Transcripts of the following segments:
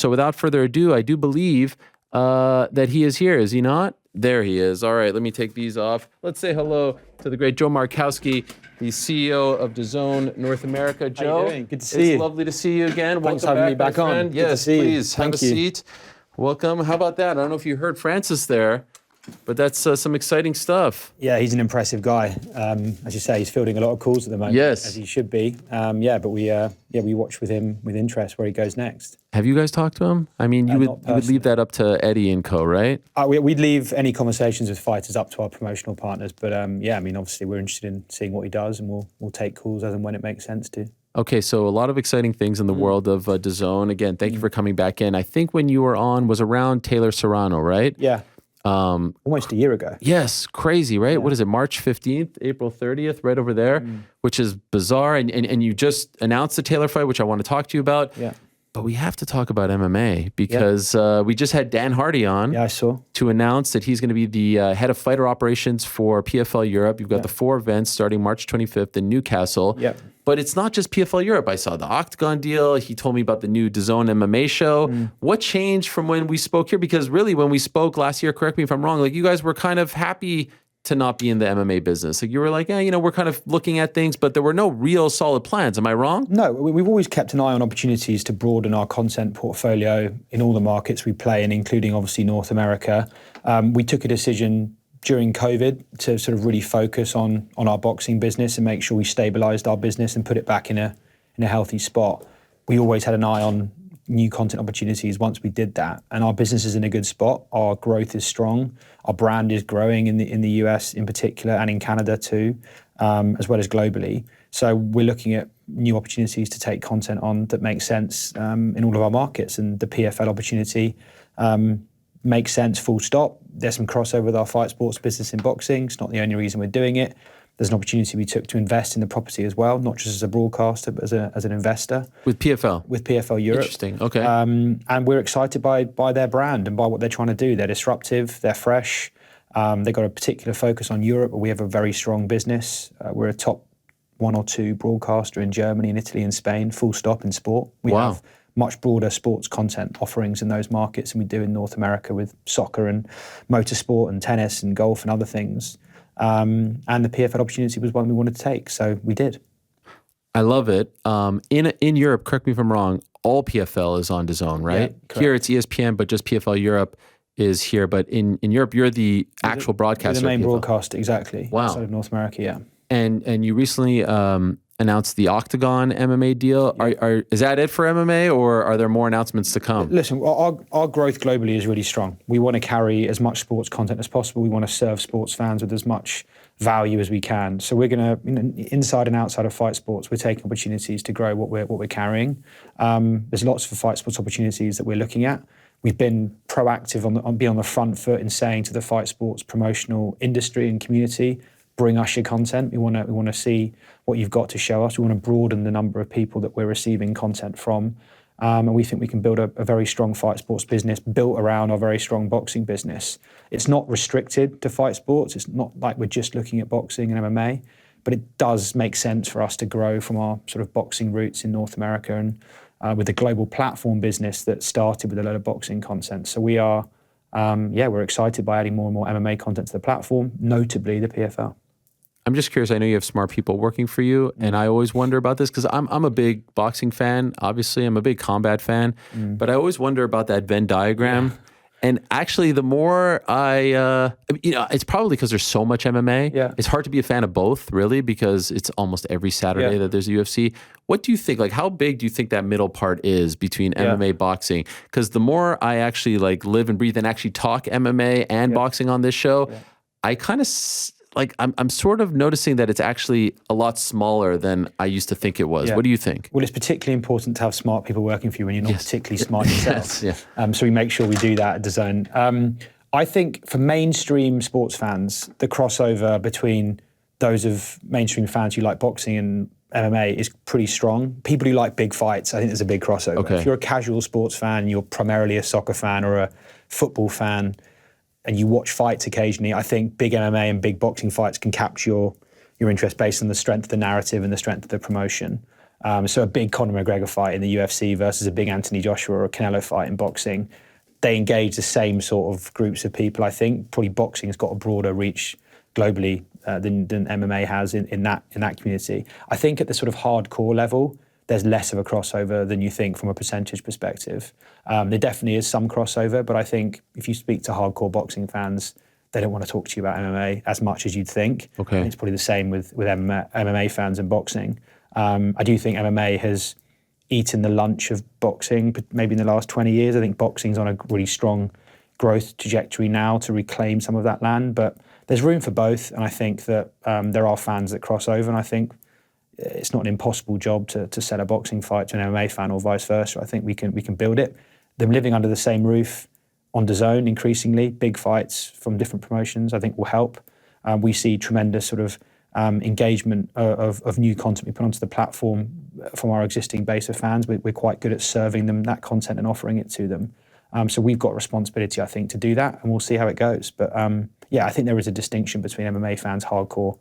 So without further ado, I do believe that he is here. Is he not? There he is. All right, let me take these off. Let's say hello to the great Joe Markowski, the CEO of DAZN North America. Joe, how you doing? Good to see you. It's lovely to see you again. Thanks Welcome for having me back my on. friend. Good to Yes, see you. please have a seat. Welcome. How about that? I don't know if you heard Francis there, but that's some exciting stuff. Yeah, he's an impressive guy. As you say, he's fielding a lot of calls at the moment, Yes, as he should be. But we watch with him with interest where he goes next. Have you guys talked to him? I mean, you would leave that up to Eddie and co, right? We'd leave any conversations with fighters up to our promotional partners. But obviously we're interested in seeing what he does, and we'll take calls as and when it makes sense to. Okay, so a lot of exciting things in the world of DAZN. Again, thank you for coming back in. I think when you were on was around Taylor Serrano, right? Yeah. Almost a year ago. Yes, crazy, right? Yeah. What is it, March 15th, April 30th, right over there, which is bizarre. And you just announced the Taylor fight, which I want to talk to you about. Yeah. But we have to talk about MMA because we just had Dan Hardy on I saw. To announce that he's going to be the head of fighter operations for PFL Europe. You've got the 4 events starting March 25th in Newcastle. Yeah. But it's not just PFL Europe. I saw the Octagon deal. He told me about the new DAZN MMA show. What changed from when we spoke here? Because really, when we spoke last year, correct me if I'm wrong, like you guys were kind of happy to not be in the MMA business. Like you were like, we're kind of looking at things, but there were no real solid plans. Am I wrong? No, we've always kept an eye on opportunities to broaden our content portfolio in all the markets we play in, including obviously North America. We took a decision during COVID to sort of really focus on our boxing business and make sure we stabilized our business and put it back in a healthy spot. We always had an eye on new content opportunities once we did that, and our business is in a good spot. Our growth is strong. Our brand is growing in the US in particular and in Canada too, as well as globally. So we're looking at new opportunities to take content on that makes sense in all of our markets, and the PFL opportunity makes sense full stop. There's some crossover with our fight sports business in boxing. It's not the only reason we're doing it. There's an opportunity we took to invest in the property as well, not just as a broadcaster, but as an investor. With PFL? With PFL Europe. Interesting, okay. And we're excited by their brand and by what they're trying to do. They're disruptive, they're fresh. They've got a particular focus on Europe, but we have a very strong business. We're a top 1 or 2 broadcaster in Germany and Italy and Spain, full stop in sport. We have much broader sports content offerings in those markets than we do in North America with soccer and motorsport and tennis and golf and other things. And the PFL opportunity was one we wanted to take, so we did. I love it. In Europe, correct me if I'm wrong, all PFL is on DAZN, right? Yeah, here it's ESPN, but just PFL Europe is here. But in Europe, you're the actual broadcaster. You're the main broadcaster, exactly. Wow. Outside of North America, yeah. And you recently announced the Octagon MMA deal. Yeah. Is that it for MMA, or are there more announcements to come? Listen, our growth globally is really strong. We want to carry as much sports content as possible. We want to serve sports fans with as much value as we can. So we're going to, inside and outside of fight sports, we're taking opportunities to grow what we're carrying. There's lots of fight sports opportunities that we're looking at. We've been proactive on being on the front foot in saying to the fight sports promotional industry and community, bring us your content. We want to see what you've got to show us. We want to broaden the number of people that we're receiving content from. And we think we can build a very strong fight sports business built around our very strong boxing business. It's not restricted to fight sports. It's not like we're just looking at boxing and MMA, but it does make sense for us to grow from our sort of boxing roots in North America and with the global platform business that started with a lot of boxing content. So we are, we're excited by adding more and more MMA content to the platform, notably the PFL. I'm just curious. I know you have smart people working for you, and I always wonder about this because I'm a big boxing fan. Obviously, I'm a big combat fan, but I always wonder about that Venn diagram. Yeah. And actually, the more it's probably because there's so much MMA. Yeah. It's hard to be a fan of both, really, because it's almost every Saturday that there's a UFC. What do you think? Like, how big do you think that middle part is between MMA, boxing? Because the more I actually live and breathe and actually talk MMA and boxing on this show, I kind of I'm sort of noticing that it's actually a lot smaller than I used to think it was. What do you think? Well, it's particularly important to have smart people working for you when you're not particularly smart yourself. So we make sure we do that at DAZN. I think for mainstream sports fans, the crossover between those of mainstream fans who like boxing and MMA is pretty strong. People who like big fights, I think there's a big crossover. Okay. If you're a casual sports fan, you're primarily a soccer fan or a football fan, and you watch fights occasionally, I think big MMA and big boxing fights can capture your interest based on the strength of the narrative and the strength of the promotion. So a big Conor McGregor fight in the UFC versus a big Anthony Joshua or a Canelo fight in boxing, they engage the same sort of groups of people. I think probably boxing has got a broader reach globally than MMA has in that community. I think at the sort of hardcore level, there's less of a crossover than you think from a percentage perspective. There definitely is some crossover, but I think if you speak to hardcore boxing fans, they don't want to talk to you about MMA as much as you'd think. Okay. And it's probably the same with MMA fans and boxing. I do think MMA has eaten the lunch of boxing, maybe in the last 20 years. I think boxing's on a really strong growth trajectory now to reclaim some of that land, but there's room for both. And I think that there are fans that cross over, and I think it's not an impossible job to sell a boxing fight to an MMA fan or vice versa. I think we can build it. Them living under the same roof on DAZN increasingly, big fights from different promotions, I think will help. We see tremendous sort of engagement of new content we put onto the platform from our existing base of fans. We're quite good at serving them that content and offering it to them. So we've got a responsibility, I think, to do that, and we'll see how it goes. But yeah, I think there is a distinction between MMA fans hardcore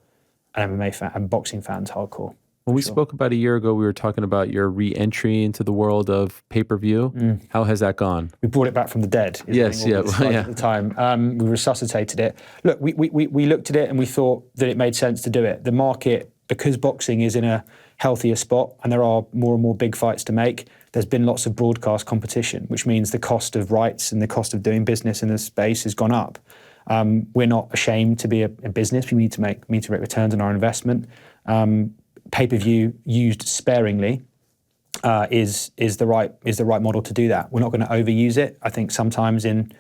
and and boxing fans hardcore. When we spoke about a year ago, we were talking about your re-entry into the world of pay-per-view. How has that gone? We brought it back from the dead. Yes, yeah. At the time. We resuscitated it. Look, we looked at it and we thought that it made sense to do it. The market, because boxing is in a healthier spot and there are more and more big fights to make, there's been lots of broadcast competition, which means the cost of rights and the cost of doing business in this space has gone up. We're not ashamed to be a business. We need to make returns on our investment. Pay-per-view used sparingly is the right model to do that. We're not going to overuse it. I think sometimes in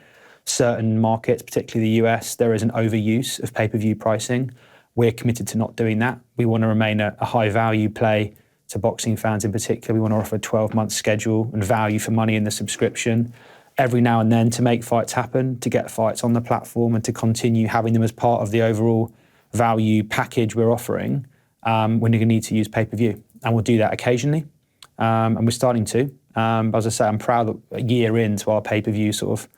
certain markets, particularly the US, there is an overuse of pay-per-view pricing. We're committed to not doing that. We want to remain a high-value play to boxing fans in particular. We want to offer a 12-month schedule and value for money in the subscription every now and then to make fights happen, to get fights on the platform and to continue having them as part of the overall value package we're offering. We're going to need to use pay-per-view, and we'll do that occasionally, and we're starting to. But as I say, I'm proud that a year into our pay-per-view sort of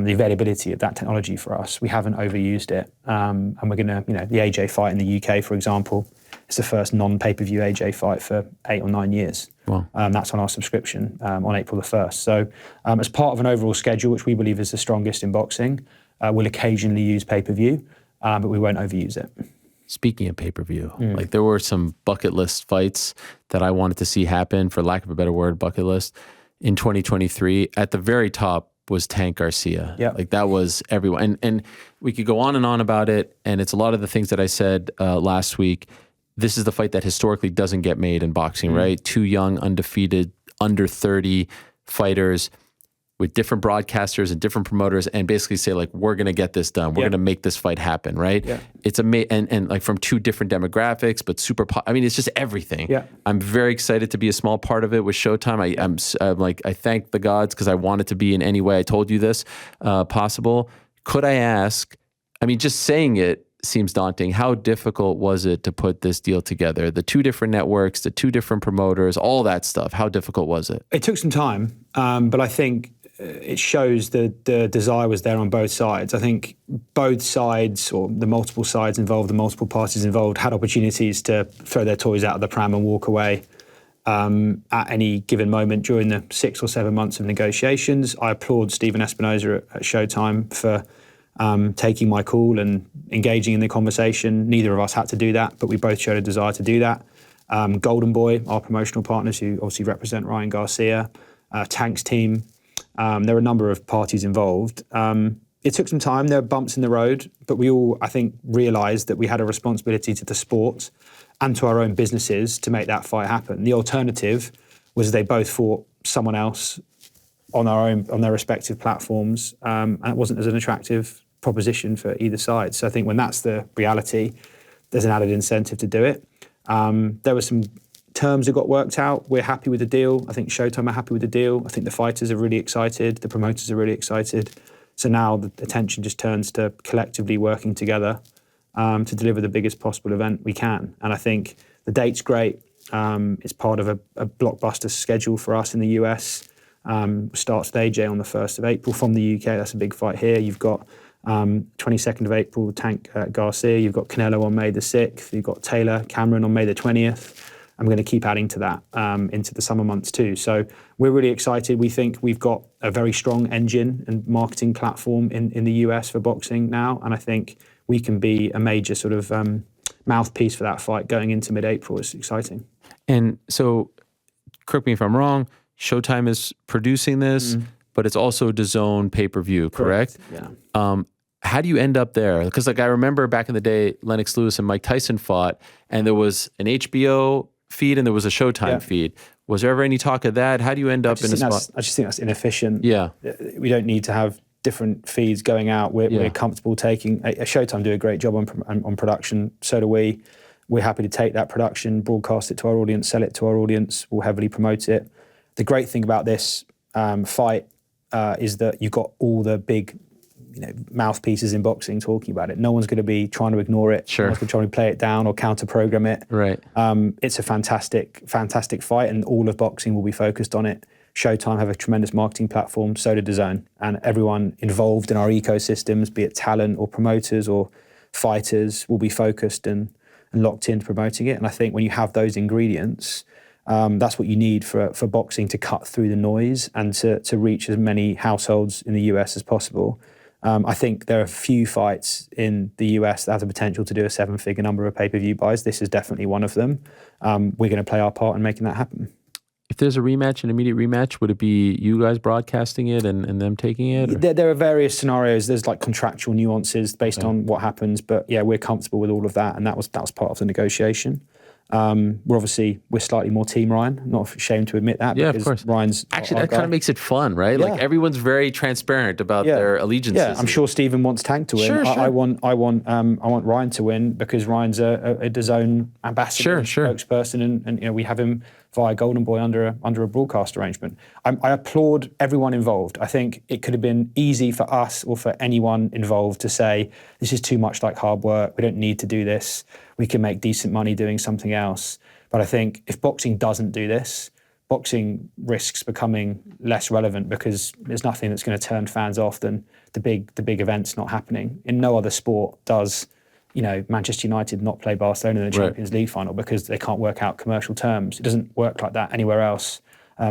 the availability of that technology for us, we haven't overused it, and we're going to, the AJ fight in the UK, for example, it's the first non-pay-per-view AJ fight for 8 or 9 years. Wow. That's on our subscription on April the 1st. So as part of an overall schedule, which we believe is the strongest in boxing, we'll occasionally use pay-per-view, but we won't overuse it. Speaking of pay-per-view, like there were some bucket list fights that I wanted to see happen, for lack of a better word, bucket list, in 2023. At the very top was Tank Garcia. Yeah. Like that was everyone. And we could go on and on about it. And it's a lot of the things that I said last week. This is the fight that historically doesn't get made in boxing, right? Two young, undefeated, under 30 fighters with different broadcasters and different promoters, and basically say like, we're going to get this done. We're going to make this fight happen, right? Yeah. It's and like from two different demographics, but I mean, it's just everything. Yeah. I'm very excited to be a small part of it with Showtime. I'm like, I thank the gods because I want it to be in any way, I told you this, possible. Could I ask, I mean, just saying it seems daunting. How difficult was it to put this deal together? The two different networks, the two different promoters, all that stuff. How difficult was it? It took some time, but I think it shows that the desire was there on both sides. I think both sides, or the multiple sides involved, the multiple parties involved, had opportunities to throw their toys out of the pram and walk away at any given moment during the 6 or 7 months of negotiations. I applaud Stephen Espinosa at Showtime for taking my call and engaging in the conversation. Neither of us had to do that, but we both showed a desire to do that. Golden Boy, our promotional partners who obviously represent Ryan Garcia, Tank's team, there were a number of parties involved. It took some time. There were bumps in the road, but we all, I think, realised that we had a responsibility to the sport and to our own businesses to make that fight happen. The alternative was they both fought someone else on their respective platforms, and it wasn't as an attractive proposition for either side. So I think when that's the reality, there's an added incentive to do it. There were some terms that got worked out. We're happy with the deal. I think Showtime are happy with the deal. I think the fighters are really excited. The promoters are really excited. So now the attention just turns to collectively working together to deliver the biggest possible event we can. And I think the date's great. It's part of a blockbuster schedule for us in the US. Starts with AJ on the 1st of April from the UK. That's a big fight here. You've got 22nd of April, Tank Garcia. You've got Canelo on May the 6th. You've got Taylor Cameron on May the 20th. And we're going to keep adding to that into the summer months too. So we're really excited. We think we've got a very strong engine and marketing platform in the US for boxing now. And I think we can be a major sort of mouthpiece for that fight going into mid-April. It's exciting. And so, correct me if I'm wrong, Showtime is producing this, but it's also DAZN pay-per-view, correct? Yeah. How do you end up there? Because like I remember back in the day, Lennox Lewis and Mike Tyson fought, and there was an HBO feed and there was a Showtime feed. Was there ever any talk of that? How do you end up in a spot? I just think that's inefficient. Yeah. We don't need to have different feeds going out. We're comfortable taking. Showtime do a great job on production. So do we. We're happy to take that production, broadcast it to our audience, sell it to our audience. We'll heavily promote it. The great thing about this fight is that you've got all the big mouthpieces in boxing talking about it. No one's going to be trying to ignore it. Sure. No one's going to try to play it down or counter-program it. Right. It's a fantastic fight, and all of boxing will be focused on it. Showtime have a tremendous marketing platform, so did DAZN, and everyone involved in our ecosystems, be it talent or promoters or fighters, will be focused and locked into promoting it. And I think when you have those ingredients, that's what you need for boxing to cut through the noise and to reach as many households in the US as possible. I think there are a few fights in the US that have the potential to do a 7-figure number of pay-per-view buys. This is definitely one of them. We're going to play our part in making that happen. If there's a rematch, an immediate rematch, would it be you guys broadcasting it and them taking it? There are various scenarios. There's like contractual nuances based on what happens, but yeah, we're comfortable with all of that, and that was part of the negotiation. We're slightly more team Ryan. Not ashamed to admit that. Yeah, because of course. Ryan's actually that kind of makes it fun, right? Yeah. Like everyone's very transparent about their allegiances. Yeah, I'm sure Stephen wants Tank to win. Sure. I want Ryan to win because Ryan's a DAZN ambassador, spokesperson, and we have him via Golden Boy under a broadcast arrangement. I applaud everyone involved. I think it could have been easy for us or for anyone involved to say, this is too much like hard work, we don't need to do this, we can make decent money doing something else. But I think if boxing doesn't do this, boxing risks becoming less relevant because there's nothing that's going to turn fans off than the big events not happening. In no other sport does Manchester United not play Barcelona in the Champions League final because they can't work out commercial terms. It doesn't work like that anywhere else.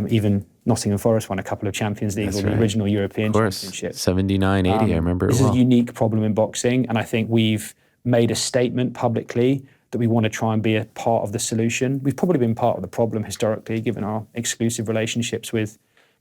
Even Nottingham Forest won a couple of Champions League or the original European Championship. 79, 80, I remember it well. This is a unique problem in boxing, and I think we've made a statement publicly that we want to try and be a part of the solution. We've probably been part of the problem historically, given our exclusive relationships with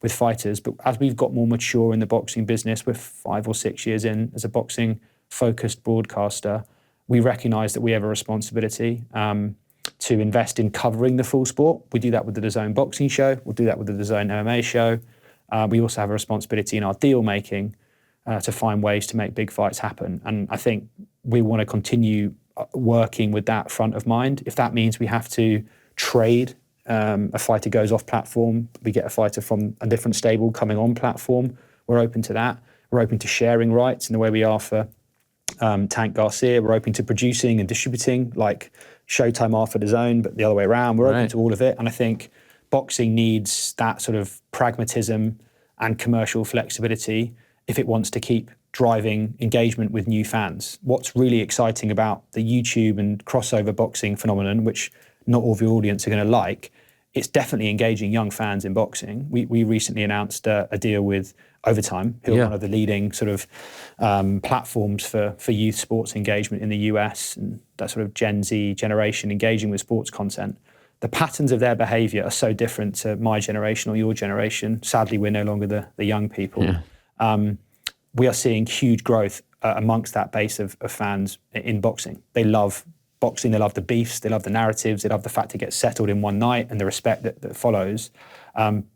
fighters. But as we've got more mature in the boxing business, we're 5 or 6 years in as a boxing-focused broadcaster, we recognise that we have a responsibility to invest in covering the full sport. We do that with the DAZN boxing show. We'll do that with the DAZN MMA show. We also have a responsibility in our deal making to find ways to make big fights happen. And I think we want to continue working with that front of mind. If that means we have to trade, a fighter goes off platform, we get a fighter from a different stable coming on platform, we're open to that. We're open to sharing rights in the way we are for Tank Garcia. We're open to producing and distributing like Showtime are for DAZN, but the other way around. We're open to all of it. And I think boxing needs that sort of pragmatism and commercial flexibility if it wants to keep driving engagement with new fans. What's really exciting about the YouTube and crossover boxing phenomenon, which not all of your audience are going to like, it's definitely engaging young fans in boxing. We recently announced a deal with Overtime, who are one of the leading sort of platforms for youth sports engagement in the US, and that sort of Gen Z generation engaging with sports content. The patterns of their behavior are so different to my generation or your generation. Sadly, we're no longer the young people. Yeah. We are seeing huge growth amongst that base of fans in boxing. They love boxing, they love the beefs, they love the narratives, they love the fact it gets settled in one night and the respect that follows.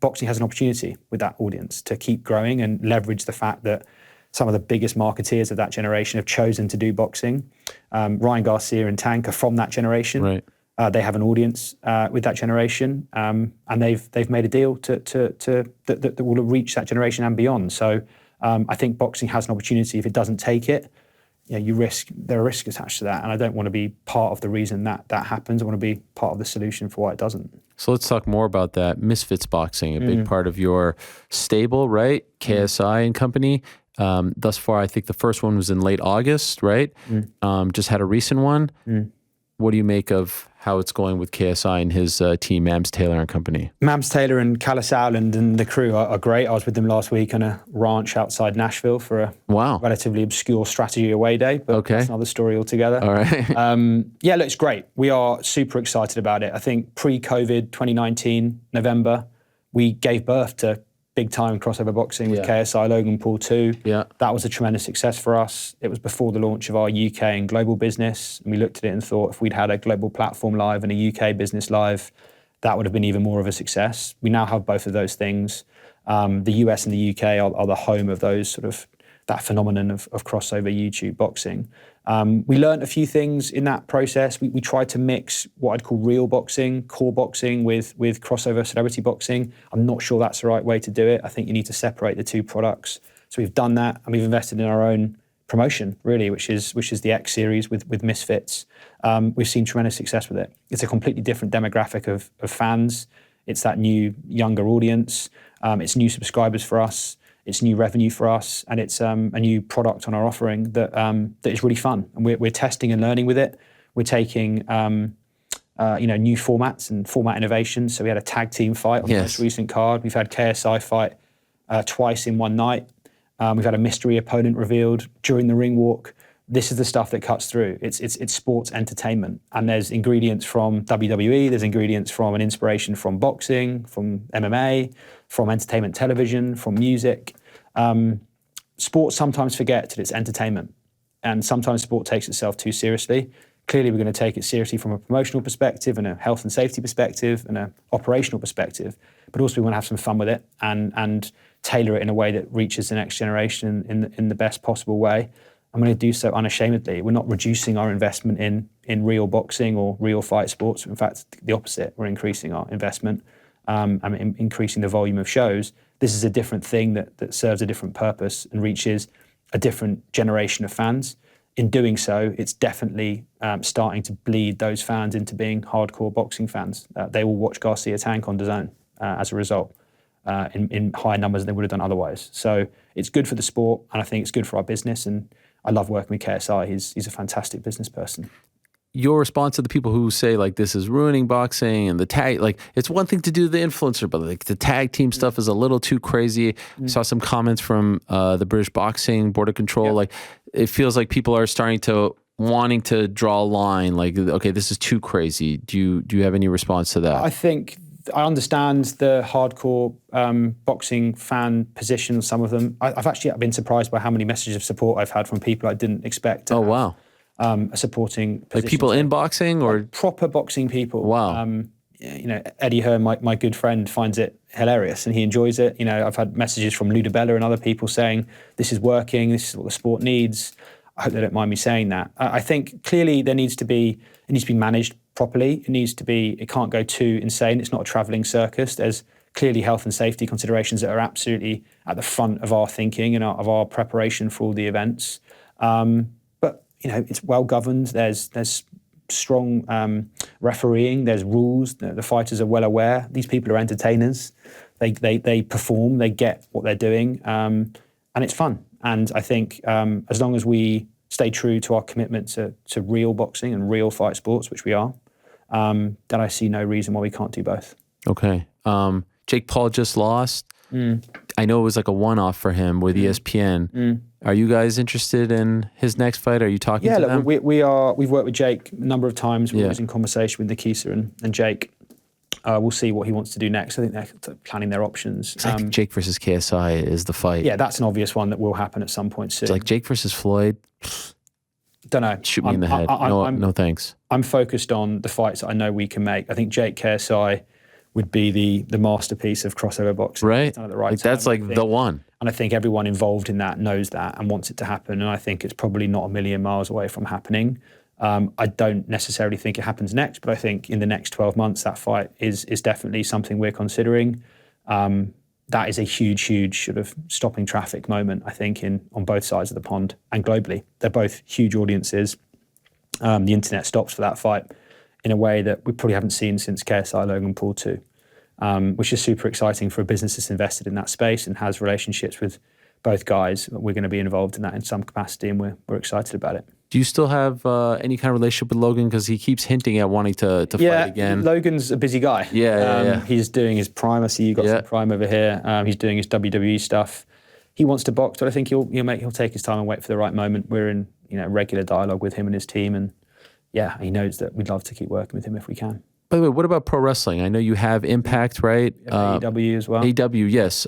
Boxing has an opportunity with that audience to keep growing and leverage the fact that some of the biggest marketeers of that generation have chosen to do boxing. Ryan Garcia and Tank are from that generation. Right. They have an audience with that generation, and they've made a deal that will reach that generation and beyond. So I think boxing has an opportunity. If it doesn't take it, there are risks attached to that, and I don't want to be part of the reason that happens. I want to be part of the solution for why it doesn't. So let's talk more about that. Misfits Boxing, a big part of your stable, right? KSI and company. Thus far, I think the first one was in late August, right? Just had a recent one. What do you make of how it's going with KSI and his team, Mams Taylor and company. Mams Taylor and Callis Owland and the crew are great. I was with them last week on a ranch outside Nashville for a relatively obscure strategy away day, but that's another story altogether. All right. Yeah, look, it's great. We are super excited about it. I think pre-COVID, 2019, November, we gave birth to big time crossover boxing with KSI Logan Paul 2. Yeah. That was a tremendous success for us. It was before the launch of our UK and global business. And we looked at it and thought if we'd had a global platform live and a UK business live, that would have been even more of a success. We now have both of those things. The US and the UK are the home of those sort of that phenomenon of crossover YouTube boxing. We learned a few things in that process. We tried to mix what I'd call real boxing, core boxing with crossover celebrity boxing. I'm not sure that's the right way to do it. I think you need to separate the two products. So we've done that, and we've invested in our own promotion, really, which is the X series with Misfits. We've seen tremendous success with it. It's a completely different demographic of fans. It's that new, younger audience. It's new subscribers for us. It's new revenue for us, and it's a new product on our offering that is really fun. And we're testing and learning with it. We're taking new formats and format innovations. So we had a tag team fight on the most recent card. We've had KSI fight twice in one night. We've had a mystery opponent revealed during the ring walk. This is the stuff that cuts through. It's sports entertainment, and there's ingredients from WWE. There's ingredients from an inspiration from boxing, from MMA, from entertainment television, from music. Sports sometimes forget that it's entertainment, and sometimes sport takes itself too seriously. Clearly, we're going to take it seriously from a promotional perspective and a health and safety perspective and an operational perspective, but also we want to have some fun with it and tailor it in a way that reaches the next generation in the best possible way. I'm going to do so unashamedly. We're not reducing our investment in real boxing or real fight sports. In fact, the opposite. We're increasing our investment and increasing the volume of shows. This is a different thing that serves a different purpose and reaches a different generation of fans. In doing so, it's definitely starting to bleed those fans into being hardcore boxing fans. They will watch Garcia tank on DAZN as a result in higher numbers than they would have done otherwise. So it's good for the sport, and I think it's good for our business. And I love working with KSI. He's a fantastic business person. Your response to the people who say like this is ruining boxing and the tag, like it's one thing to do the influencer, but like the tag team stuff is a little too crazy. I saw some comments from the British Boxing Board of Control. Like it feels like people are starting to wanting to draw a line. Like, okay, this is too crazy. Do you have any response to that? I think I understand the hardcore boxing fan position, some of them. I've actually been surprised by how many messages of support I've had from people I didn't expect to have, a supporting position. Like people in boxing or? Like proper boxing people. Wow. Eddie Hearn, my good friend, finds it hilarious and he enjoys it. I've had messages from Ludabella and other people saying, this is working, this is what the sport needs. I hope they don't mind me saying that. I think clearly it needs to be managed properly. It can't go too insane. It's not a travelling circus. There's clearly health and safety considerations that are absolutely at the front of our thinking and of our preparation for all the events. But it's well governed. There's strong refereeing. There's rules. The fighters are well aware. These people are entertainers. They perform. They get what they're doing, and it's fun. And I think as long as we stay true to our commitment to real boxing and real fight sports, which we are, then I see no reason why we can't do both. Okay. Jake Paul just lost. I know it was like a one-off for him with ESPN. Are you guys interested in his next fight? Are you talking to them? We've worked with Jake a number of times. We're always in conversation with Nikisa and Jake. We'll see what he wants to do next. I think they're planning their options. It's like Jake versus KSI is the fight. Yeah, that's an obvious one that will happen at some point soon. It's like Jake versus Floyd. Don't know. Shoot me in the head. No thanks. I'm focused on the fights that I know we can make. I think Jake KSI would be the masterpiece of crossover boxing. Right. It's done at the right time, that's like the one. And I think everyone involved in that knows that and wants it to happen. And I think it's probably not a million miles away from happening. I don't necessarily think it happens next, but I think in the next 12 months, that fight is definitely something we're considering. That is a huge sort of stopping traffic moment, I think, on both sides of the pond and globally. They're both huge audiences. The internet stops for that fight in a way that we probably haven't seen since KSI Logan Paul 2, which is super exciting for a business that's invested in that space and has relationships with both guys. We're going to be involved in that in some capacity, and we're excited about it. Do you still have any kind of relationship with Logan? Because he keeps hinting at wanting to fight again. Logan's a busy guy. Yeah. He's doing his Prime. I see you got some Prime over here. He's doing his WWE stuff. He wants to box, but I think he'll take his time and wait for the right moment. We're in regular dialogue with him and his team, and he knows that we'd love to keep working with him if we can. By the way, what about pro wrestling? I know you have Impact, right? AEW as well. AEW, yes.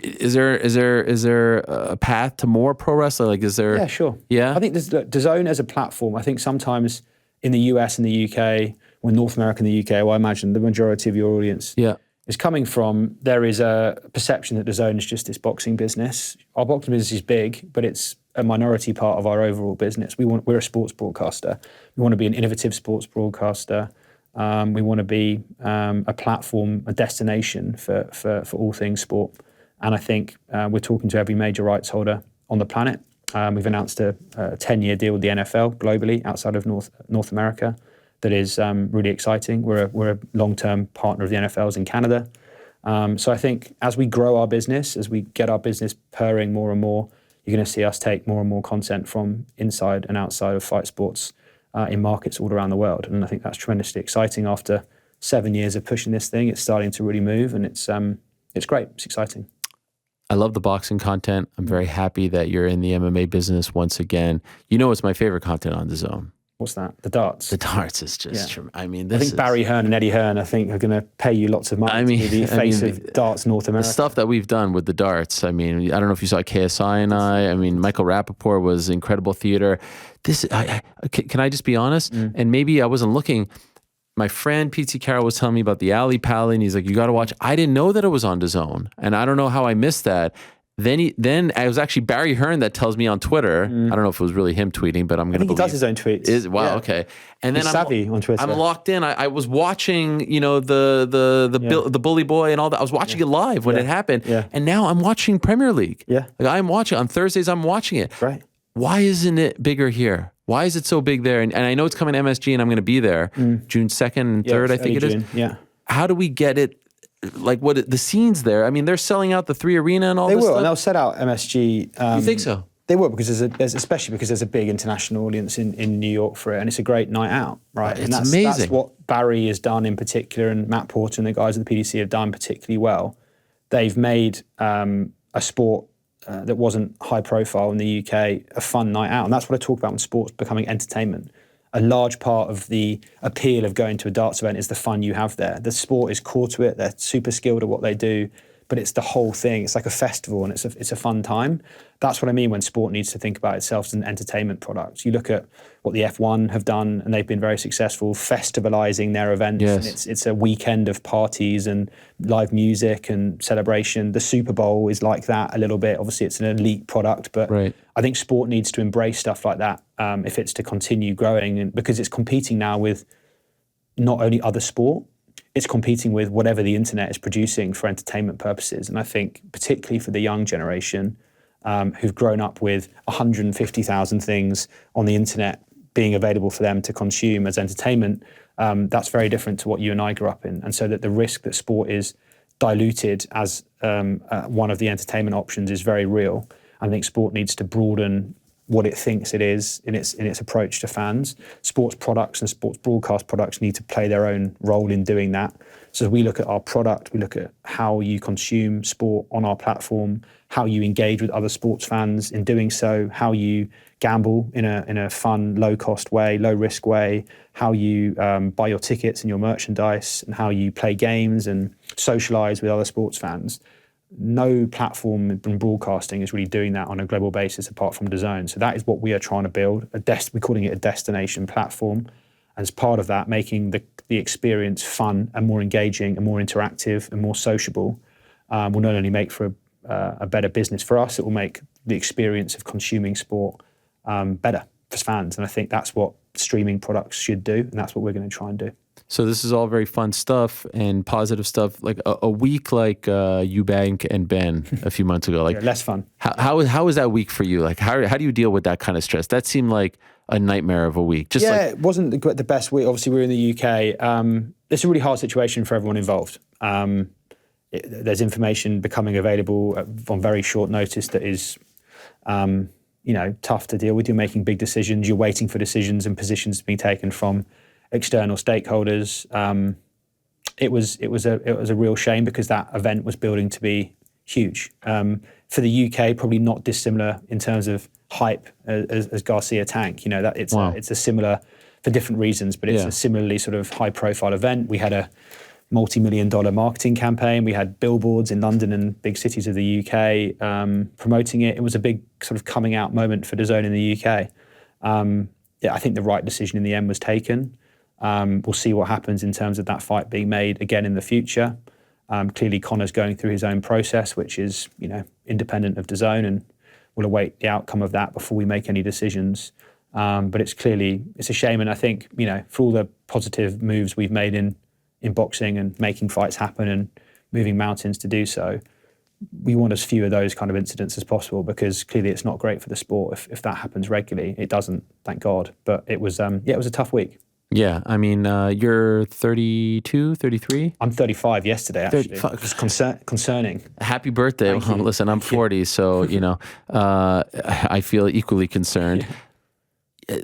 Is there a path to more pro wrestling? Like, is there? Yeah, sure. Yeah, I think DAZN as a platform. I think sometimes in the US and the UK, or North America and the UK, well, I imagine the majority of your audience is coming from. There is a perception that DAZN is just this boxing business. Our boxing business is big, but it's a minority part of our overall business. We're a sports broadcaster. We want to be an innovative sports broadcaster. We want to be a platform, a destination for all things sport. And I think we're talking to every major rights holder on the planet. We've announced a 10-year deal with the NFL globally outside of North America. That is really exciting. We're a long-term partner of the NFL's in Canada. So I think as we grow our business, as we get our business purring more and more, you're going to see us take more and more content from inside and outside of fight sports in markets all around the world. And I think that's tremendously exciting. After 7 years of pushing this thing, it's starting to really move, and it's great. It's exciting. I love the boxing content. I'm very happy that you're in the MMA business once again. You know what's my favorite content on DAZN? What's that? The darts. The darts is just, I mean, I think Barry Hearn and Eddie Hearn, I think, are going to pay you lots of money to be the face of darts North America. The stuff that we've done with the darts, I mean, I don't know if you saw KSI and I mean, Michael Rappaport was incredible theater. Can I just be honest? And maybe I wasn't looking. My friend PT Carroll was telling me about the Ali Pally, and he's like, you got to watch. I didn't know that it was on DAZN, and I don't know how I missed that. Then it was actually Barry Hearn that tells me on Twitter. I don't know if it was really him tweeting, but I'm going to believe. He does his own tweets. Okay. And then He's savvy on Twitter. I'm locked in. I was watching, the Bully Boy and all that. I was watching it live when it happened. Yeah. And now I'm watching Premier League. Yeah. Like I'm watching on Thursdays. I'm watching it. Right. Why isn't it bigger here? Why is it so big there? And I know it's coming to MSG, and I'm going to be there June 2nd and 3rd. I think it is. Yeah. How do we get it? Like the scenes there. I mean, they're selling out the 3 Arena and all this stuff. They will, and they'll set out MSG. You think so? They will, because especially because there's a big international audience in New York for it, and it's a great night out, right? It's amazing. That's what Barry has done in particular, and Matt Porter and the guys at the PDC have done particularly well. They've made a sport that wasn't high profile in the UK a fun night out, and that's what I talk about when sports becoming entertainment. A large part of the appeal of going to a darts event is the fun you have there. The sport is core to it. They're super skilled at what they do, but it's the whole thing. It's like a festival, and it's a fun time. That's what I mean when sport needs to think about itself as an entertainment product. You look at what the F1 have done, and they've been very successful festivalizing their events. Yes. And it's a weekend of parties and live music and celebration. The Super Bowl is like that a little bit. Obviously, it's an elite product, but I think sport needs to embrace stuff like that if it's to continue growing, and because it's competing now with not only other sport, it's competing with whatever the internet is producing for entertainment purposes. And I think particularly for the young generation who've grown up with 150,000 things on the internet being available for them to consume as entertainment, that's very different to what you and I grew up in. And so that the risk that sport is diluted as one of the entertainment options is very real. I think sport needs to broaden what it thinks it is in its approach to fans. Sports products and sports broadcast products need to play their own role in doing that. So we look at our product, we look at how you consume sport on our platform, how you engage with other sports fans in doing so, how you gamble in a fun, low-cost way, low-risk way, how you buy your tickets and your merchandise, and how you play games and socialize with other sports fans. No platform in broadcasting is really doing that on a global basis apart from DAZN. So that is what we are trying to build. We're calling it a destination platform. And as part of that, making the experience fun and more engaging and more interactive and more sociable will not only make for a better business for us, it will make the experience of consuming sport better for fans. And I think that's what streaming products should do, and that's what we're going to try and do. So this is all very fun stuff and positive stuff. Like a week like Eubank and Ben a few months ago. Like less fun. How was that week for you? Like how do you deal with that kind of stress? That seemed like a nightmare of a week. It wasn't the best week. Obviously, we're in the UK. It's a really hard situation for everyone involved. There's information becoming available on very short notice that is, tough to deal with. You're making big decisions. You're waiting for decisions and positions to be taken from external stakeholders. It was a real shame because that event was building to be huge. For the UK, probably not dissimilar in terms of hype as Garcia Tank. It's a similar, for different reasons, but it's a similarly sort of high-profile event. We had a multi-million-dollar marketing campaign. We had billboards in London and big cities of the UK promoting it. It was a big sort of coming out moment for DAZN in the UK. I think the right decision in the end was taken. We'll see what happens in terms of that fight being made again in the future. Clearly, Conor's going through his own process, which is, independent of DAZN, and we'll await the outcome of that before we make any decisions. But it's a shame, and I think, for all the positive moves we've made in boxing and making fights happen and moving mountains to do so, we want as few of those kind of incidents as possible, because clearly it's not great for the sport if that happens regularly. It doesn't, thank God. But it was a tough week. Yeah, I mean, you're 32, 33? I'm 35 yesterday, actually. It's concerning. Happy birthday. Well, listen, I'm 40, so, I feel equally concerned.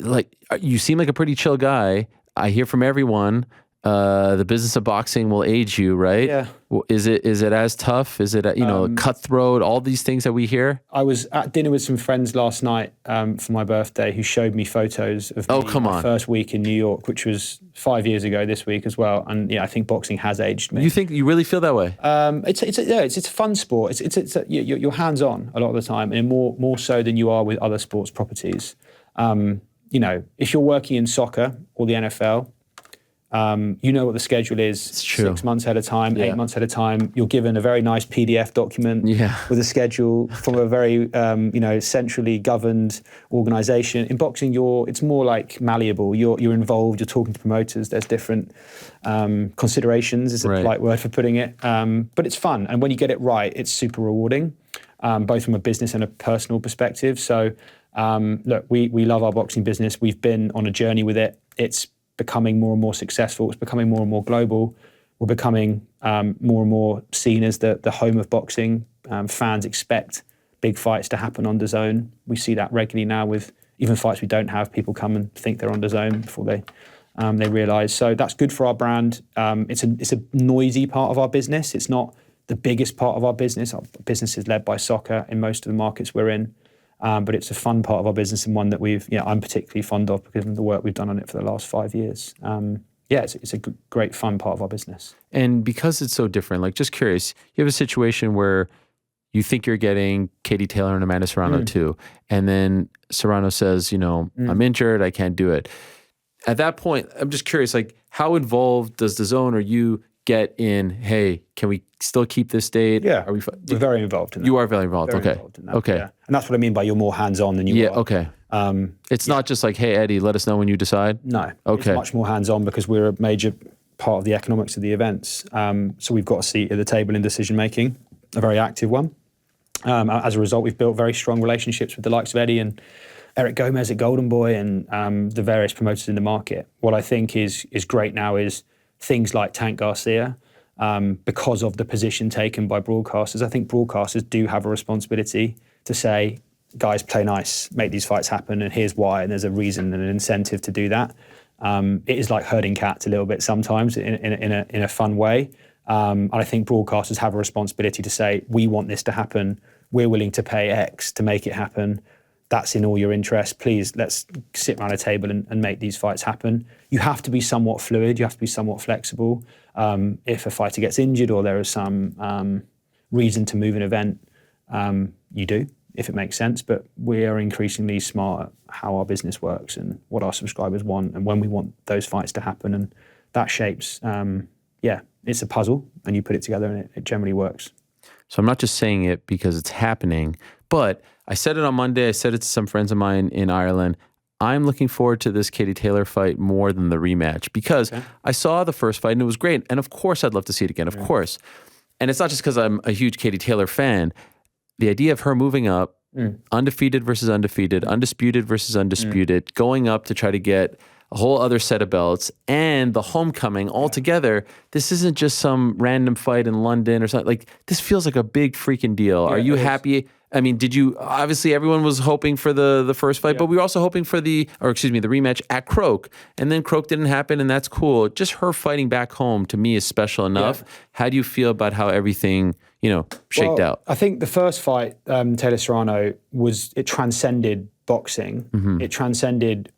Like, you seem like a pretty chill guy. I hear from everyone, the business of boxing will age you, right? Yeah. Is it as tough? Is it, cutthroat, all these things that we hear? I was at dinner with some friends last night for my birthday who showed me photos of my first week in New York, which was 5 years ago this week as well. And I think boxing has aged me. You really feel that way? It's a fun sport. You're hands-on a lot of the time, and more so than you are with other sports properties. If you're working in soccer or the NFL, you know what the schedule is 6 months at a time, 8 months at a time. You're given a very nice PDF document with a schedule from a very, centrally governed organization. In boxing, it's more like malleable. You're involved, you're talking to promoters. There's different considerations, is a polite word for putting it. But it's fun. And when you get it right, it's super rewarding, both from a business and a personal perspective. So, look, we love our boxing business. We've been on a journey with it. It's becoming more and more successful. It's becoming more and more global. We're becoming more and more seen as the home of boxing. Fans expect big fights to happen on DAZN. We see that regularly now with even fights we don't have. People come and think they're on DAZN before they realise. So that's good for our brand. It's a noisy part of our business. It's not the biggest part of our business. Our business is led by soccer in most of the markets we're in. But it's a fun part of our business, and one that I'm particularly fond of because of the work we've done on it for the last 5 years. It's a great, fun part of our business. And because it's so different, like, just curious, you have a situation where you think you're getting Katie Taylor and Amanda Serrano too, and then Serrano says, I'm injured, I can't do it. At that point, I'm just curious, like, how involved does DAZN or you get in, hey, can we still keep this date? Yeah, we're very involved in that. You are very involved, very okay. Involved in that, okay. Yeah. And that's what I mean by you're more hands-on than you are. Okay. It's not just like, hey, Eddie, let us know when you decide? No. Okay. It's much more hands-on because we're a major part of the economics of the events. So we've got a seat at the table in decision-making, a very active one. As a result, we've built very strong relationships with the likes of Eddie and Eric Gomez at Golden Boy and the various promoters in the market. What I think is great now is things like Tank Garcia, because of the position taken by broadcasters. I think broadcasters do have a responsibility to say, guys, play nice, make these fights happen, and here's why, and there's a reason and an incentive to do that. It is like herding cats a little bit sometimes in a fun way. And I think broadcasters have a responsibility to say, we want this to happen, we're willing to pay X to make it happen. That's in all your interest. Please, let's sit around a table and make these fights happen. You have to be somewhat fluid. You have to be somewhat flexible. If a fighter gets injured or there is some reason to move an event, you do, if it makes sense. But we are increasingly smart at how our business works and what our subscribers want and when we want those fights to happen. And that shapes, it's a puzzle, and you put it together and it generally works. So I'm not just saying it because it's happening, but I said it on Monday. I said it to some friends of mine in Ireland. I'm looking forward to this Katie Taylor fight more than the rematch because I saw the first fight and it was great. And of course, I'd love to see it again, of course. And it's not just because I'm a huge Katie Taylor fan. The idea of her moving up, undefeated versus undefeated, undisputed versus undisputed, going up to try to get a whole other set of belts, and the homecoming all together. This isn't just some random fight in London or something. Like, this feels like a big freaking deal. Are you happy? I mean, did you, obviously everyone was hoping for the first fight, but we were also hoping for the rematch at Croak. And then Croak didn't happen, and that's cool. Just her fighting back home, to me, is special enough. Yeah. How do you feel about how everything, shaked out? I think the first fight, Taylor Serrano, it transcended boxing. Mm-hmm. It transcended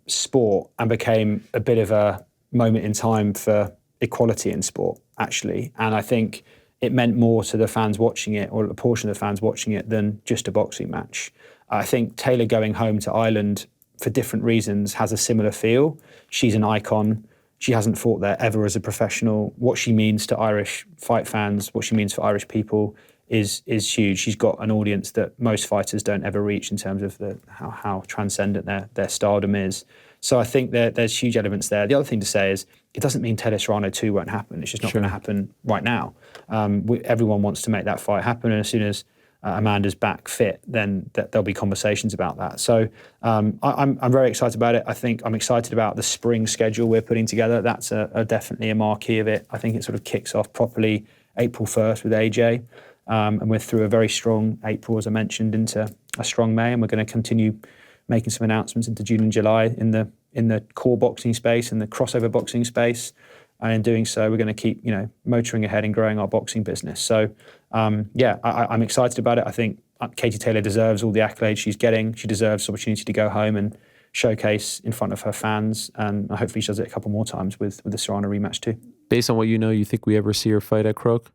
sport and became a bit of a moment in time for equality in sport, actually. And I think it meant more to the fans watching it, or a portion of the fans watching it, than just a boxing match. I think Taylor going home to Ireland for different reasons has a similar feel. She's an icon. She hasn't fought there ever as a professional. What she means to Irish fight fans, what she means for Irish people is huge. She's got an audience that most fighters don't ever reach in terms of how transcendent their stardom is. So I think there's huge elements there. The other thing to say is, it doesn't mean Taylor Serrano 2 won't happen. It's just not going to happen right now. Everyone wants to make that fight happen, and as soon as Amanda's back fit, then there'll be conversations about that. So I'm very excited about it. I think I'm excited about the spring schedule we're putting together. That's definitely a marquee of it. I think it sort of kicks off properly April 1st with AJ. And we're through a very strong April, as I mentioned, into a strong May, and we're going to continue making some announcements into June and July in the core boxing space and the crossover boxing space. And in doing so, we're going to keep, motoring ahead and growing our boxing business. So, I'm excited about it. I think Katie Taylor deserves all the accolades she's getting. She deserves the opportunity to go home and showcase in front of her fans. And hopefully she does it a couple more times with the Serrano rematch too. Based on what you think we ever see her fight at Croak?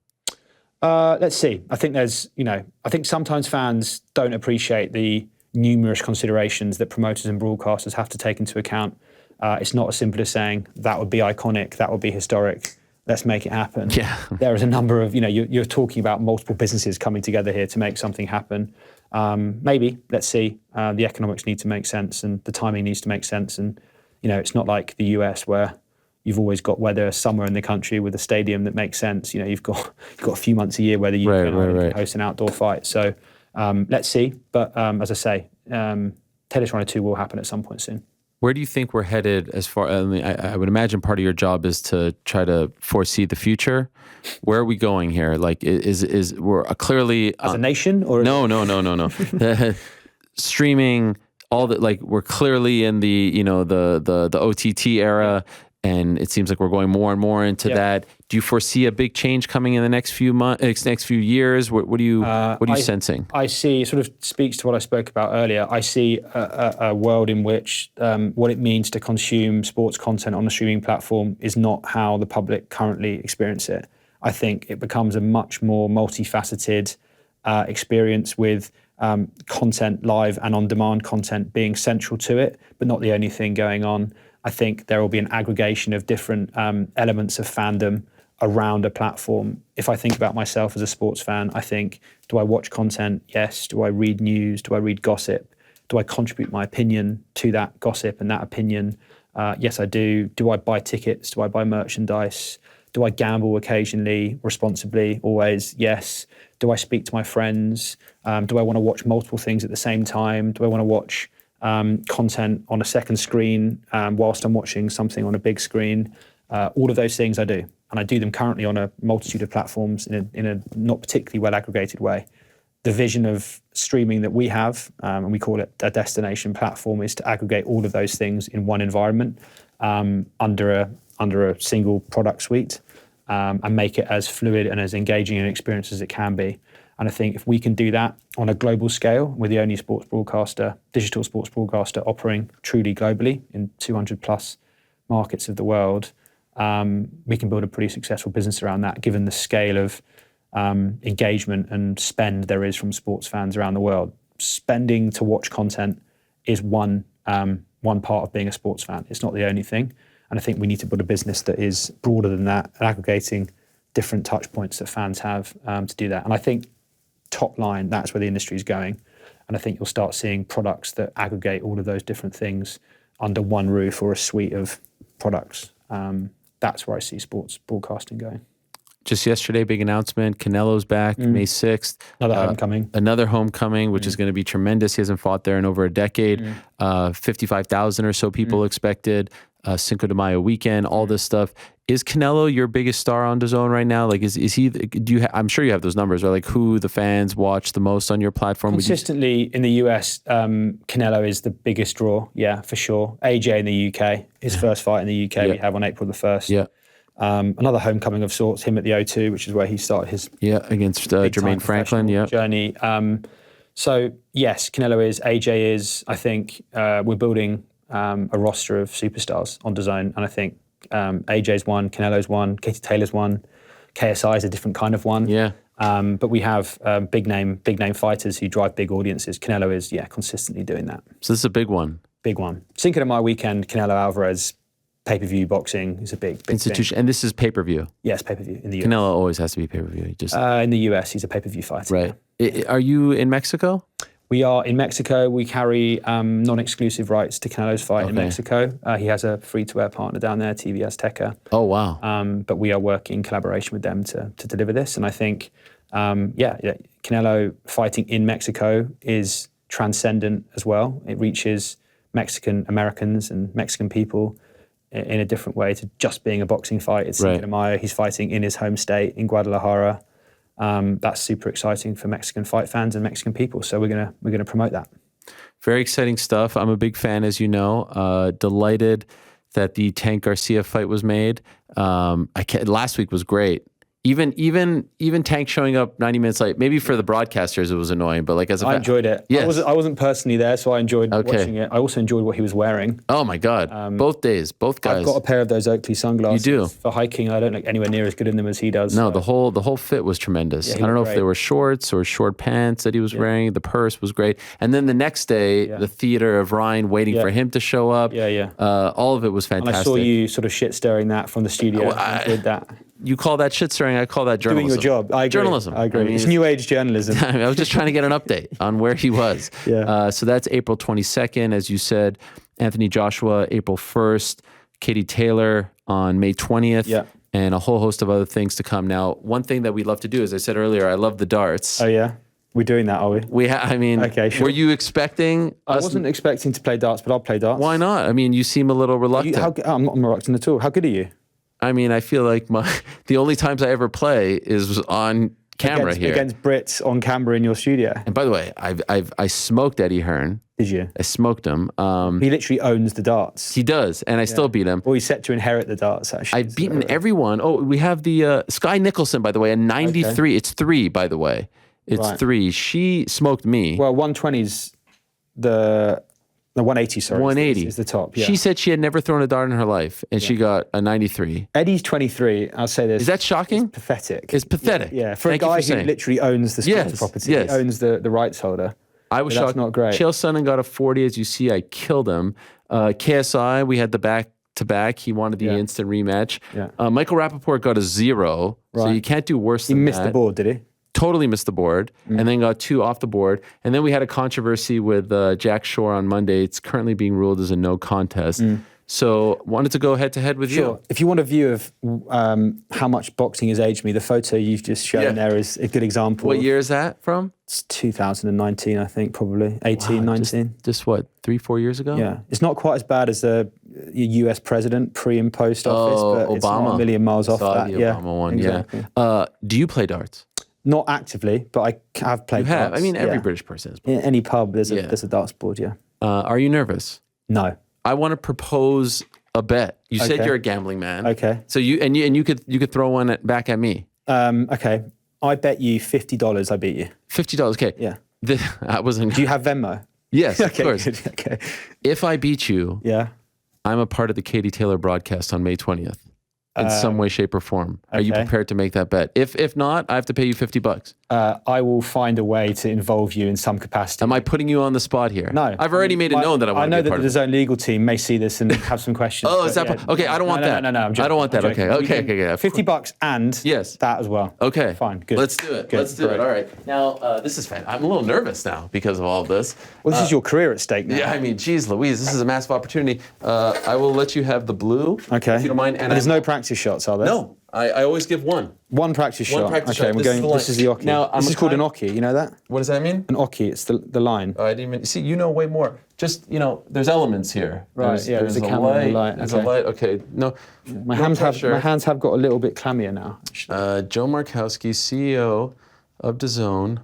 Let's see. I think I think sometimes fans don't appreciate the numerous considerations that promoters and broadcasters have to take into account. It's not as simple as saying, that would be iconic, that would be historic, let's make it happen. Yeah. There is a number of, you're talking about multiple businesses coming together here to make something happen. Maybe, let's see. The economics need to make sense, and the timing needs to make sense. And, it's not like the US where you've always got weather somewhere in the country with a stadium that makes sense. You've got a few months a year whether you can host an outdoor fight. So let's see. But as I say, Taylor Serrano 2 will happen at some point soon. Where do you think we're headed as far? I would imagine part of your job is to try to foresee the future. Where are we going here? Like, is we're clearly as a nation, or no. Streaming, all that. Like, we're clearly in the the OTT era. Yeah. And it seems like we're going more and more into that. Do you foresee a big change coming in the next few months, next few years? What are you sensing? I see, sort of speaks to what I spoke about earlier. I see a world in which what it means to consume sports content on a streaming platform is not how the public currently experience it. I think it becomes a much more multifaceted experience with content, live and on-demand content being central to it, but not the only thing going on. I think there will be an aggregation of different elements of fandom around a platform. If I think about myself as a sports fan, I think, do I watch content? Yes. Do I read news? Do I read gossip? Do I contribute my opinion to that gossip and that opinion? Yes, I do. Do I buy tickets? Do I buy merchandise? Do I gamble occasionally, responsibly? Always, yes. Do I speak to my friends? Do I want to watch multiple things at the same time? Do I want to watch content on a second screen whilst I'm watching something on a big screen? All of those things I do. And I do them currently on a multitude of platforms in a not particularly well aggregated way. The vision of streaming that we have, and we call it a destination platform, is to aggregate all of those things in one environment under a single product suite, and make it as fluid and as engaging an experience as it can be. And I think if we can do that on a global scale, we're the only digital sports broadcaster operating truly globally in 200 plus markets of the world, we can build a pretty successful business around that, given the scale of engagement and spend there is from sports fans around the world. Spending to watch content is one part of being a sports fan. It's not the only thing. And I think we need to build a business that is broader than that, and aggregating different touch points that fans have to do that. And I think top line, that's where the industry is going. And I think you'll start seeing products that aggregate all of those different things under one roof or a suite of products. That's where I see sports broadcasting going. just yesterday, big announcement. Canelo's back May 6th. Another homecoming, which is going to be tremendous. He hasn't fought there in over a decade. 55,000 or so people expected. Cinco de Mayo weekend, all this stuff. Is Canelo your biggest star on DAZN right now? Like, is he? I'm sure you have those numbers, right? Like, who the fans watch the most on your platform? Consistently in the US, Canelo is the biggest draw. Yeah, for sure. AJ in the UK, his first fight in the UK we have on April the 1st. Yeah. Another homecoming of sorts. Him at the O2, which is where he started his against Jermaine Franklin. Journey. So yes, Canelo is. AJ is. I think we're building a roster of superstars on DAZN, and I think AJ's one, Canelo's one, Katie Taylor's one, KSI is a different kind of one. Yeah. But we have big name fighters who drive big audiences. Canelo is consistently doing that. So this is a big one. Big one. Cinco de Mayo weekend, Canelo Alvarez. Pay-per-view boxing is a big institution, thing. and this is pay-per-view. Yes, pay-per-view in the US. Canelo always has to be pay-per-view. In the US, he's a pay-per-view fighter. Right. Yeah. Are you in Mexico? We are in Mexico. We carry non-exclusive rights to Canelo's fight in Mexico. He has a free-to-air partner down there, TV Azteca. Oh wow! But we are working in collaboration with them to deliver this, and I think, Canelo fighting in Mexico is transcendent as well. It reaches Mexican Americans and Mexican people in a different way to just being a boxing fight. It's Cinco de Mayo. He's fighting in his home state in Guadalajara. That's super exciting for Mexican fight fans and Mexican people. So we're gonna promote that. Very exciting stuff. I'm a big fan, as you know. Delighted that the Tank Garcia fight was made. Last week was great. Even Tank showing up 90 minutes late. Maybe for the broadcasters it was annoying, but like I enjoyed it. Yes. I wasn't personally there, so I enjoyed watching it. I also enjoyed what he was wearing. Oh my God! Both days, both guys. I've got a pair of those Oakley sunglasses. You do for hiking. I don't look anywhere near as good in them as he does. No, so. the whole fit was tremendous. I don't know if they were shorts or short pants that he was wearing. The purse was great, and then the next day, the theater of Ryan waiting for him to show up. All of it was fantastic. And I saw you sort of shit stirring that from the studio. I enjoyed that. You call that shit stirring, I call that journalism. Doing your job. I agree. Journalism. I agree. It's new age journalism. I was just trying to get an update on where he was. So that's April 22nd, as you said. Anthony Joshua, April 1st. Katie Taylor on May 20th. And a whole host of other things to come. Now, one thing that we love to do, as I said earlier, I love the darts. Oh, yeah? We're doing that, are we? Okay, sure. Were you expecting I wasn't expecting to play darts, but I'll play darts. Why not? I mean, you seem a little reluctant. I'm not reluctant at all. How good are you? I mean, I feel like the only times I ever play is on camera against Brits on camera in your studio. And by the way, I smoked Eddie Hearn. Did you? I smoked him. He literally owns the darts. He does, and I still beat him. Well, he's set to inherit the darts, actually. I've beaten everyone. Oh, we have the Sky Nicholson, by the way, a 93. Okay. It's 3, by the way. It's 3. She smoked me. Well, 120's the 180, sorry. 180 is the top. Yeah. She said she had never thrown a dart in her life, and she got a 93. Eddie's 23. I'll say this. Is that shocking? It's pathetic. It's pathetic. Yeah. For a guy who literally owns the sponsor property, he owns the rights holder. I was shocked. That's not great. Chael Sonnen got a 40. As you see, I killed him. KSI, we had the back-to-back. He wanted the instant rematch. Michael Rappaport got a 0, so you can't do worse than that. He missed the board, did he? Totally missed the board, and then got 2 off the board. And then we had a controversy with Jack Shore on Monday. It's currently being ruled as a no contest. So wanted to go head-to-head with you. If you want a view of how much boxing has aged me, the photo you've just shown there is a good example. What year is that from? It's 2019, I think, probably. 18, 19. Just what, 3-4 years ago? Yeah. It's not quite as bad as the US president pre and post office, but Obama. It's not a million miles off that. The Obama one, exactly. Do you play darts? Not actively, but I have played darts. You have? I mean, every British person has played. In any pub, there's a darts board, Are you nervous? No. I want to propose a bet. You said you're a gambling man. Okay. So you could throw one back at me. Okay. I bet you $50 I beat you. $50, okay. Yeah. I wasn't. Do you have Venmo? Yes, okay, of course. Good. Okay. If I beat you, I'm a part of the Katie Taylor broadcast on May 20th. In some way, shape, or form. Are you prepared to make that bet? If not, I have to pay you $50. I will find a way to involve you in some capacity. Am I putting you on the spot here? No. I've already made it known that I want to be a part of it. I know that the DAZN legal team may see this and have some questions. Oh, is that... Okay, I don't want that. No, I'm joking. I don't want that. Okay. $50 and that as well. Okay. Fine, good. Let's do it. Let's do it. All right. Now, this is fun. I'm a little nervous now because of all of this. Well, this is your career at stake now. Yeah, I mean, geez Louise, this is a massive opportunity. I will let you have the blue, okay, if you don't mind. And there's no practice shots, are there? No. I always give one. One practice shot. Practice okay, shot. we're going. This is the oki. Now, this is called an oki. You know that? What does that mean? An oki. It's the line. Oh, I didn't even see. You know way more. Just there's elements here. Right. There's a camera and a light. There's a light. Okay. No. My hands have got a little bit clammier now. Joe Markowski, CEO of DAZN.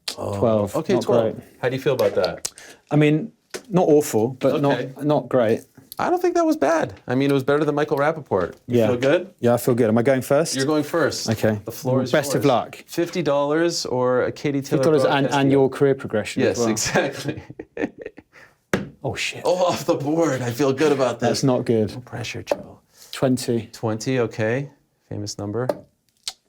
12. Okay, not 12. Great. How do you feel about that? I mean, not awful, but Okay. not great. I don't think that was bad. I mean, it was better than Michael Rappaport. You feel good? Yeah, I feel good. Am I going first? You're going first. Okay. The floor is Best yours. of luck. $50 or a Katie Taylor. $50 and your career progression. Yes, as well. exactly. Oh shit. Oh, off the board. I feel good about this. That's not good. No pressure, Joe. 20. 20, okay. Famous number.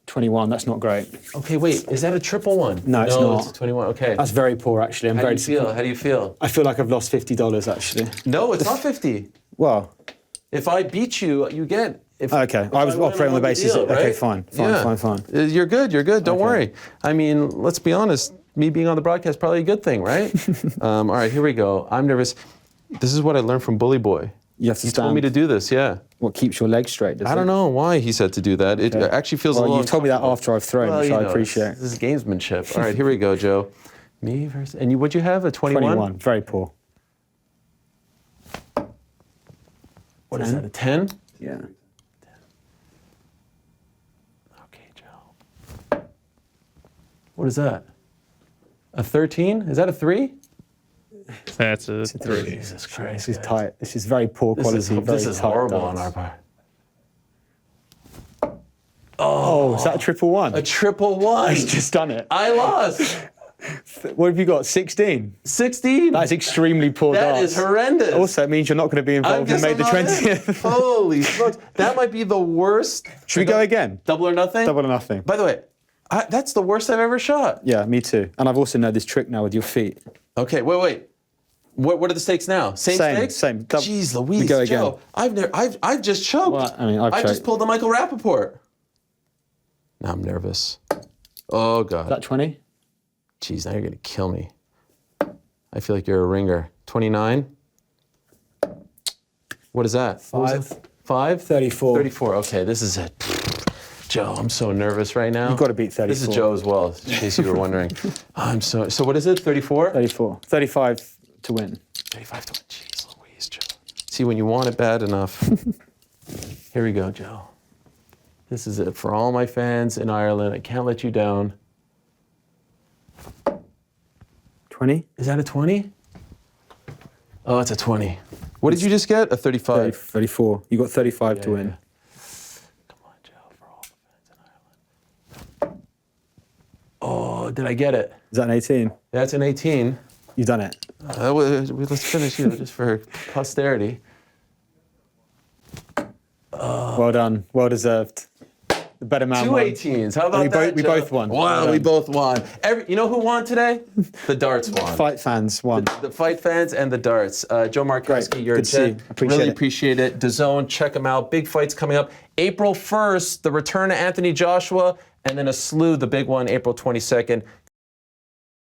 21. That's not great. Okay, wait. Is that a triple one? No, it's not. It's a 21. Okay. That's very poor, actually. I'm How do very you feel? How do you feel? I feel like I've lost $50, actually. No, it's not 50. Well. If I beat you, you get. Okay. I was operating on the basis. Deal, right? Okay, fine. You're good. You're good. Don't worry. I mean, let's be honest. Me being on the broadcast is probably a good thing, right? All right, here we go. I'm nervous. This is what I learned from Bully Boy. You have to He stand. told me to do this, yeah. What keeps your legs straight, does it? I don't know why he said to do that. It actually feels a little you've told me that after I've thrown, which I appreciate. This is gamesmanship. All right, here we go, Joe. Me versus... And what'd you have, a 21? 21, very poor. What is that, a 10? Yeah. Okay, Joe. What is that? A 13? Is that a 3? That's a 3. Jesus Christ. This is tight. This is very poor quality. This is tight horrible darts. on our part. Oh, is that a triple one? A triple one. He's just done it. I lost. What have you got? 16? 16. That's extremely poor That darts. is horrendous. Also, it means you're not going to be involved in May the 20th. Holy smokes. That might be the worst. Should we go again? Double or nothing? Double or nothing. By the way, that's the worst I've ever shot. Yeah, me too. And I've also know this trick now with your feet. Okay, wait. What are the stakes now? Same stakes? Same. Jeez Louise, we go again. Joe. I've just choked. Well, I mean, I've I just choked. pulled the Michael Rappaport. Now I'm nervous. Oh, God. Is that 20? Jeez, now you're going to kill me. I feel like you're a ringer. 29? What is that? 5. 5? 34. 34, okay, this is it. Joe, I'm so nervous right now. You've got to beat 34. This is Joe as well, in case you were wondering. So what is it, 34? 34. 35 to win. 35 to win. Jeez Louise, Joe. See, when you want it bad enough. Here we go, Joe. This is it for all my fans in Ireland. I can't let you down. 20? Is that a 20? Oh, it's a 20. What did you just get? A 35? 34. You got 35 to win. Come on, Joe, for all the fans in Ireland. Oh, did I get it? Is that an 18? That's an 18. You've done it. Let's finish here just for posterity. Well done. Well deserved. The better man 2 won. 18s. How about that? We Joe? both won. Wow, we both won. You know who won today? The darts won. Fight fans won. The fight fans and the darts. Joe Markowski, Great. you're Good a to see gent. you. Appreciate Really it. appreciate it. DAZN, check them out. Big fights coming up. April 1st, the return of Anthony Joshua, and then a slew, the big one, April 22nd.